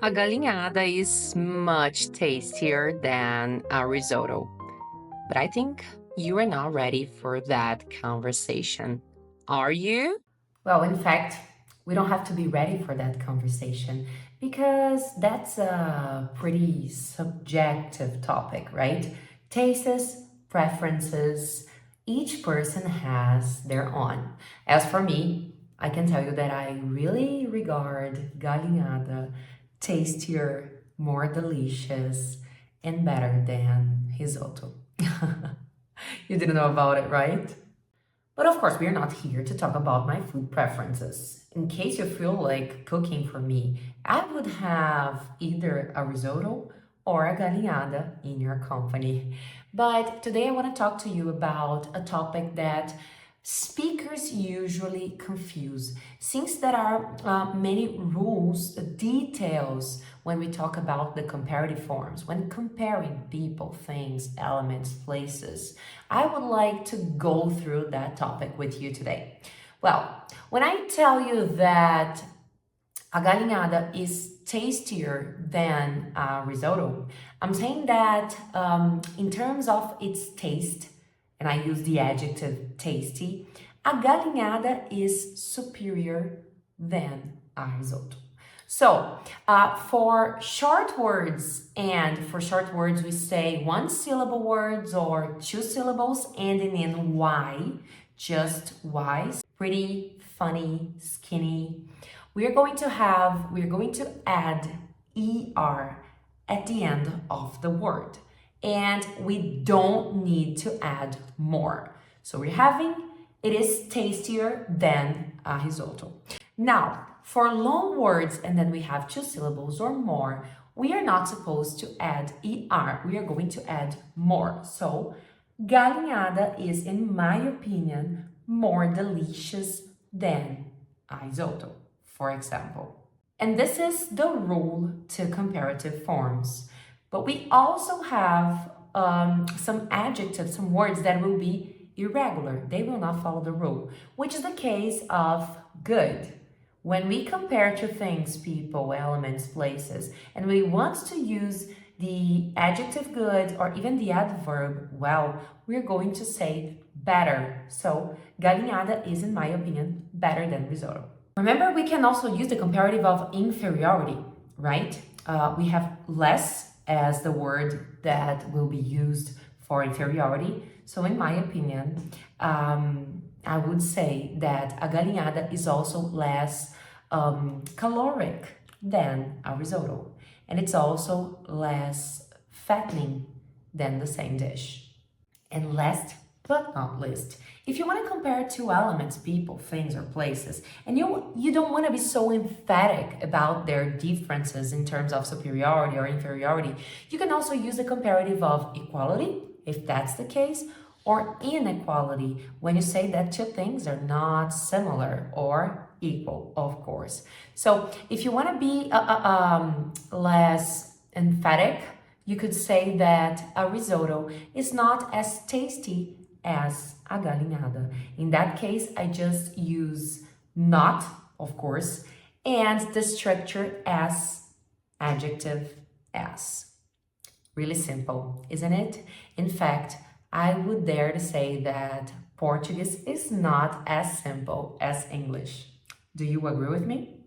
A galinhada is much tastier than a risotto, but I think you are not ready for that conversation. Are you? Well, in fact, we don't have to be ready for that conversation because that's a pretty subjective topic, right? Tastes, preferences, each person has their own. As for me, I can tell you that I really regard galinhada tastier, more delicious, and better than risotto. You didn't know about it, right? But of course, we're not here to talk about my food preferences. In case you feel like cooking for me, I would have either a risotto or a galinhada in your company. But today I want to talk to you about a topic that speakers usually confuse, since there are many rules, details when we talk about the comparative forms, when comparing people, things, elements, places. I would like to go through that topic with you today. Well, when I tell you that a galinhada is tastier than a risotto, I'm saying that in terms of its taste, and I use the adjective tasty, a galinhada is superior than a risotto. So, for short words, and for short words, we say one syllable words or two syllables ending in Y, just Y, pretty, funny, skinny. We're going to add ER at the end of the word. And we don't need to add more. So we're having, it is tastier than a risotto. Now, for long words, and then we have two syllables or more, we are not supposed to add ER. We are going to add more. So, galinhada is, in my opinion, more delicious than a risotto, for example. And this is the rule to comparative forms. But we also have some adjectives, some words that will be irregular. They will not follow the rule, which is the case of good. When we compare two things, people, elements, places, and we want to use the adjective good or even the adverb well, we're going to say better. So, galinhada is, in my opinion, better than risotto. Remember, we can also use the comparative of inferiority, right? We have less as the word that will be used for inferiority. So, in my opinion, I would say that a galinhada is also less caloric than a risotto, and it's also less fattening than the same dish. And last but not least, if you want to compare two elements, people, things, or places, and you don't want to be so emphatic about their differences in terms of superiority or inferiority, you can also use the comparative of equality, if that's the case, or inequality when you say that two things are not similar or equal, of course. So if you want to be less emphatic, you could say that a risotto is not as tasty as a galinhada. In that case, I just use not, of course, and the structure as, adjective as. Really simple, isn't it? In fact, I would dare to say that Portuguese is not as simple as English. Do you agree with me?